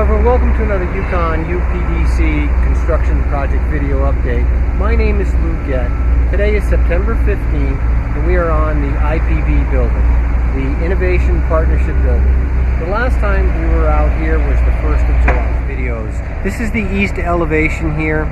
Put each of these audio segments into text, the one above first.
everyone, welcome to another UConn UPDC construction project video update. My name is Lou Gett. Today is September 15th and we are on the IPB building, the Innovation Partnership building. The last time we were out here was the 1st of July videos. This is the east elevation here,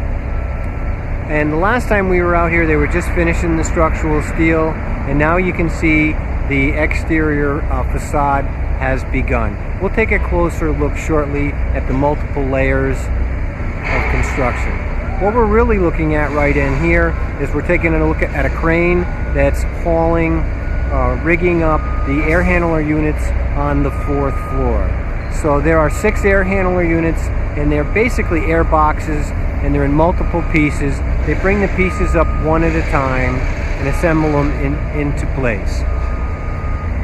and the last time we were out here they were just finishing the structural steel, and now you can see the exterior facade has begun. We'll take a closer look shortly at the multiple layers of construction. What we're really looking at right in here is we're taking a look at a crane that's hauling, rigging up the air handler units on the 4th floor. So there are 6 air handler units, and they're basically air boxes, and they're in multiple pieces. They bring the pieces up one at a time and assemble them into place.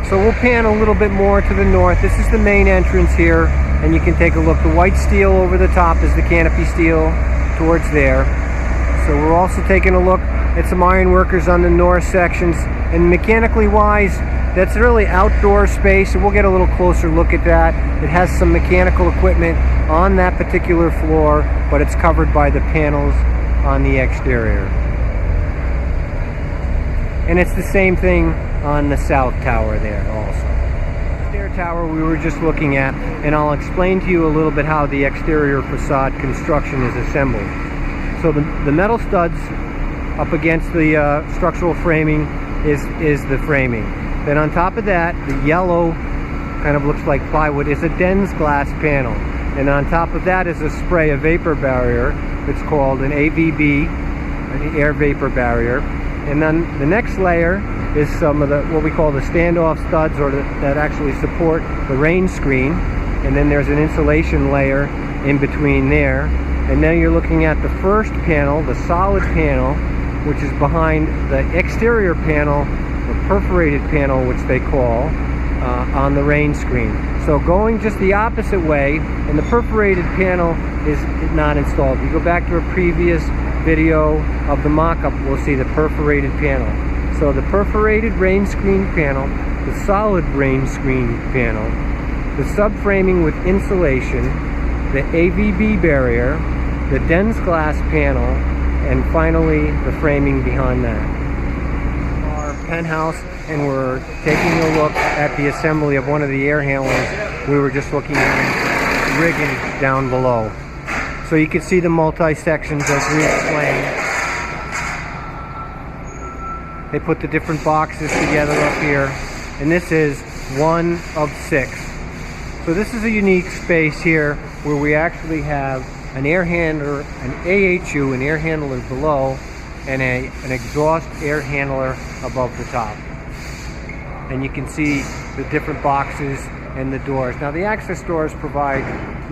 So we'll pan a little bit more to the north. This is the main entrance here, and you can take a look. The white steel over the top is the canopy steel towards there. So we're also taking a look at some iron workers on the north sections, and mechanically wise, that's really outdoor space, so we'll get a little closer look at that. It has some mechanical equipment on that particular floor, but it's covered by the panels on the exterior. And it's the same thing on the south tower there also. Stair tower we were just looking at, and I'll explain to you a little bit how the exterior facade construction is assembled. So the metal studs up against the structural framing is the framing. Then on top of that, the yellow kind of looks like plywood is a dense glass panel, and on top of that is a spray, a vapor barrier. It's called an AVB, an air vapor barrier. And then the next layer is some of the what we call the standoff studs, or that actually support the rain screen. And then there's an insulation layer in between there. And then you're looking at the first panel, the solid panel, which is behind the exterior panel, the perforated panel, which they call, on the rain screen. So going just the opposite way, and the perforated panel is not installed. If you go back to a previous video of the mock-up, we'll see the perforated panel. So the perforated rain screen panel, the solid rain screen panel, the subframing with insulation, the AVB barrier, the dense glass panel, and finally the framing behind that. Our penthouse, and we're taking a look at the assembly of one of the air handlers we were just looking at rigging down below. So you can see the multi-sections as we explained. They put the different boxes together up here, and this is one of 6. So this is a unique space here where we actually have an air handler, an AHU, an air handler below, and an exhaust air handler above the top. And you can see the different boxes and the doors. Now the access doors provide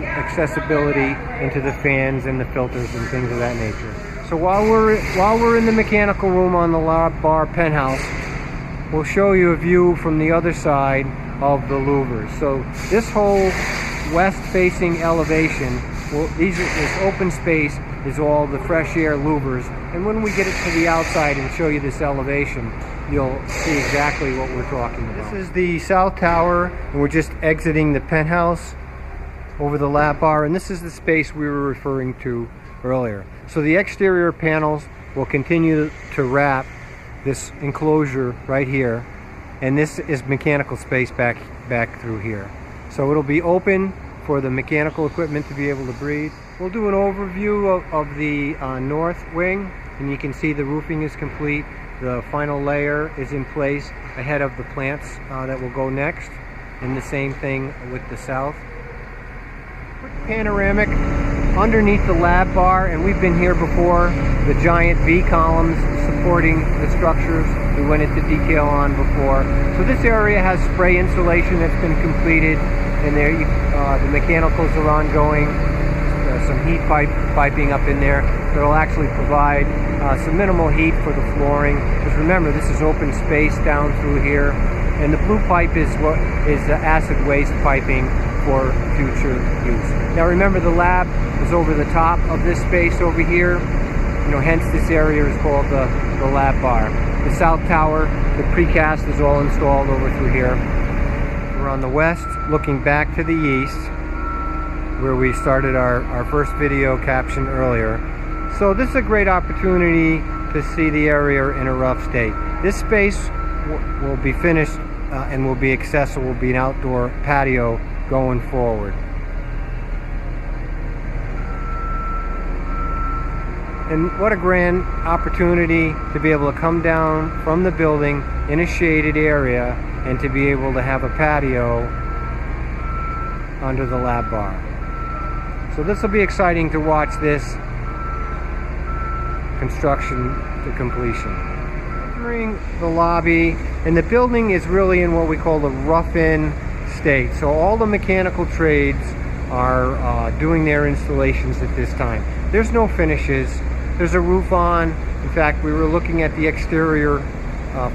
accessibility into the fans and the filters and things of that nature. So while we're in the mechanical room on the bar penthouse, we'll show you a view from the other side of the louvers. So this whole west-facing elevation, this open space is all the fresh air louvers. And when we get it to the outside and show you this elevation, you'll see exactly what we're talking about. This is the south tower, and we're just exiting the penthouse over the lab bar, and this is the space we were referring to earlier. So the exterior panels will continue to wrap this enclosure right here, and this is mechanical space back through here. So it'll be open for the mechanical equipment to be able to breathe. We'll do an overview of the north wing, and you can see the roofing is complete. The final layer is in place ahead of the plants that will go next, and the same thing with the south. Quick panoramic underneath the lab bar, and we've been here before. The giant V columns supporting the structures we went into detail on before. So this area has spray insulation that's been completed, and there the mechanicals are ongoing. Some heat piping up in there that'll actually provide some minimal heat for the flooring. Because remember, this is open space down through here, and the blue pipe is the acid waste piping for future use. Now remember, the lab is over the top of this space over here. Hence this area is called the lab bar. The south tower, the precast is all installed over through here. We're on the west, looking back to the east. where we started our first video caption earlier. So this is a great opportunity to see the area in a rough state. This space will be finished and will be accessible, will be an outdoor patio going forward. And what a grand opportunity to be able to come down from the building in a shaded area and to be able to have a patio under the lab bar. So this will be exciting to watch this construction to completion. Entering the lobby, and the building is really in what we call the rough-in state. So all the mechanical trades are doing their installations at this time. There's no finishes. There's a roof on. In fact, we were looking at the exterior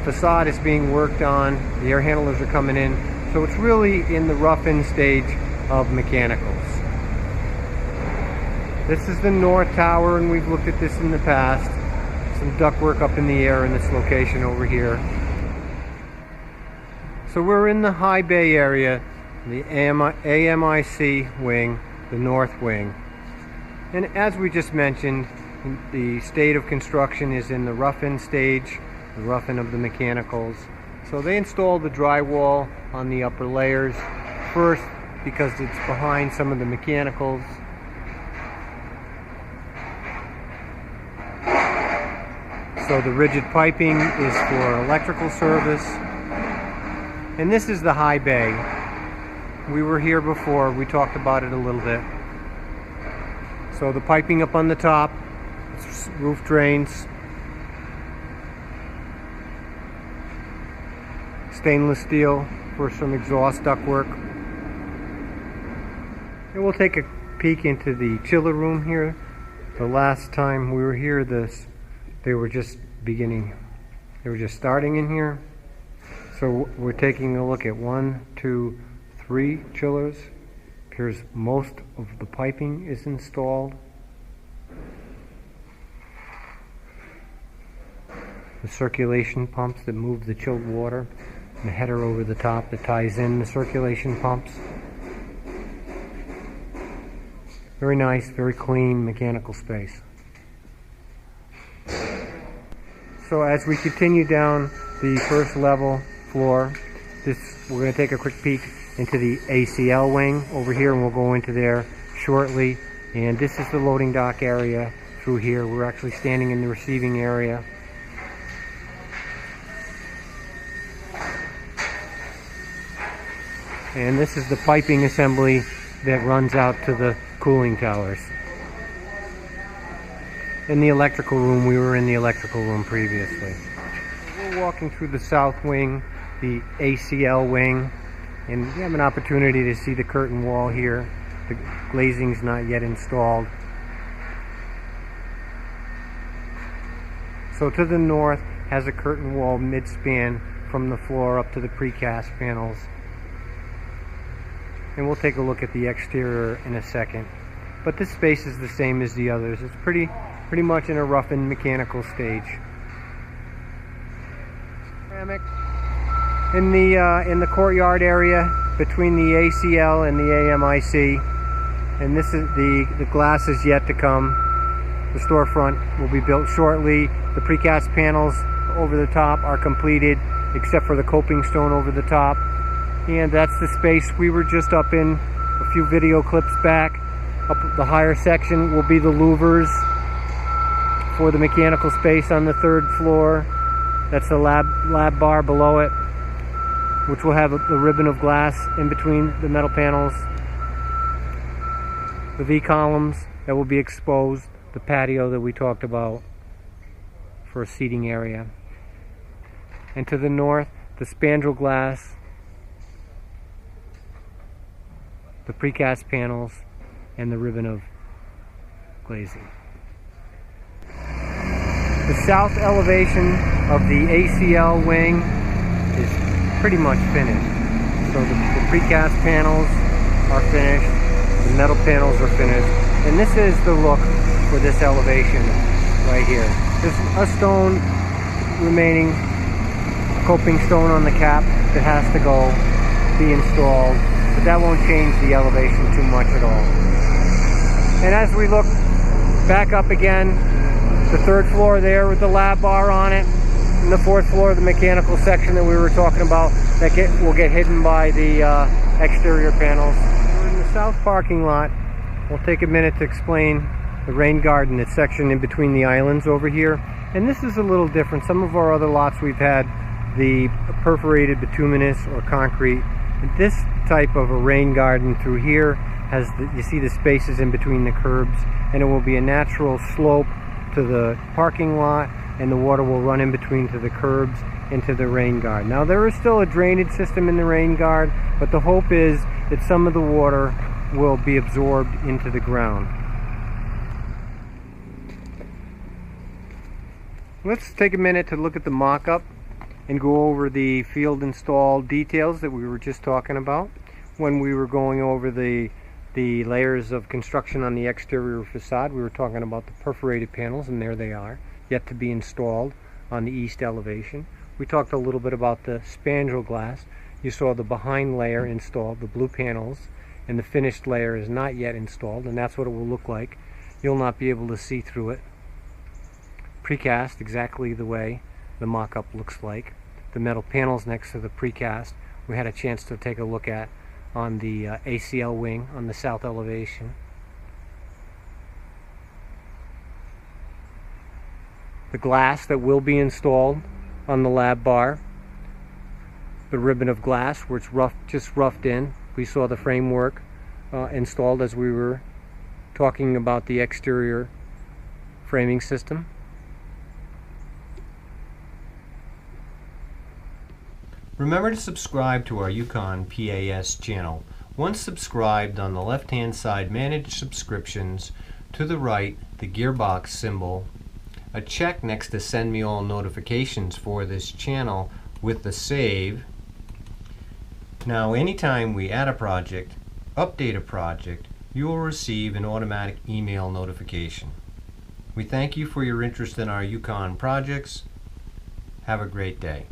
facade is being worked on. The air handlers are coming in. So it's really in the rough-in stage of mechanicals. This is the north tower, and we've looked at this in the past. Some ductwork up in the air in this location over here. So we're in the high bay area, the AMIC wing, the north wing. And as we just mentioned, the state of construction is in the rough-in stage, the rough-in of the mechanicals. So they installed the drywall on the upper layers first because it's behind some of the mechanicals. So the rigid piping is for electrical service. And this is the high bay. We were here before, we talked about it a little bit. So the piping up on the top, roof drains, stainless steel for some exhaust ductwork. And we'll take a peek into the chiller room here. The last time we were here, they were just starting in here. So we're taking a look at 1, 2, 3 chillers. Appears most of the piping is installed. The circulation pumps that move the chilled water. The header over the top that ties in the circulation pumps. Very nice, very clean mechanical space. So as we continue down the first level floor, we're going to take a quick peek into the ACL wing over here, and we'll go into there shortly. And this is the loading dock area through here. We're actually standing in the receiving area. And this is the piping assembly that runs out to the cooling towers. In the electrical room, we were in the electrical room previously. We're walking through the south wing, the ACL wing, and we have an opportunity to see the curtain wall here. The glazing's not yet installed. So to the north has a curtain wall mid-span from the floor up to the precast panels. And we'll take a look at the exterior in a second. But this space is the same as the others. It's pretty much in a rough-in mechanical stage. In the courtyard area between the ACL and the AMIC, and this is the glass is yet to come. The storefront will be built shortly. The precast panels over the top are completed, except for the coping stone over the top. And that's the space we were just up in a few video clips back. Up the higher section will be the louvers for the mechanical space on the third floor. That's the lab bar below it, which will have the ribbon of glass in between the metal panels. The V columns that will be exposed, the patio that we talked about for a seating area. And to the north, the spandrel glass, the precast panels, and the ribbon of glazing. The south elevation of the ACL wing is pretty much finished. So the precast panels are finished, the metal panels are finished, and this is the look for this elevation right here. There's a stone remaining, coping stone on the cap that has to go be installed, but that won't change the elevation too much at all. And as we look back up again, the third floor there with the lab bar on it, and the fourth floor, the mechanical section that we were talking about, that will get hidden by the exterior panels. We're in the south parking lot. We'll take a minute to explain the rain garden, its section in between the islands over here. And this is a little different. Some of our other lots we've had the perforated bituminous or concrete. This type of a rain garden through here has you see the spaces in between the curbs, and it will be a natural slope to the parking lot, and the water will run in between to the curbs into the rain guard. Now there is still a drainage system in the rain guard, but the hope is that some of the water will be absorbed into the ground. Let's take a minute to look at the mock-up and go over the field installed details that we were just talking about when we were going over the layers of construction on the exterior facade. We were talking about the perforated panels, and there they are, yet to be installed on the east elevation. We talked a little bit about the spandrel glass. You saw the behind layer installed, the blue panels, and the finished layer is not yet installed, and that's what it will look like. You'll not be able to see through it. Precast exactly the way the mock-up looks like. The metal panels next to the precast we had a chance to take a look at on the ACL wing on the south elevation. The glass that will be installed on the lab bar, the ribbon of glass where it's just roughed in. We saw the framework installed as we were talking about the exterior framing system. Remember to subscribe to our UConn PAS channel. Once subscribed, on the left-hand side, manage subscriptions. To the right, the gearbox symbol. A check next to send me all notifications for this channel with the save. Now, anytime we add a project, update a project, you will receive an automatic email notification. We thank you for your interest in our UConn projects. Have a great day.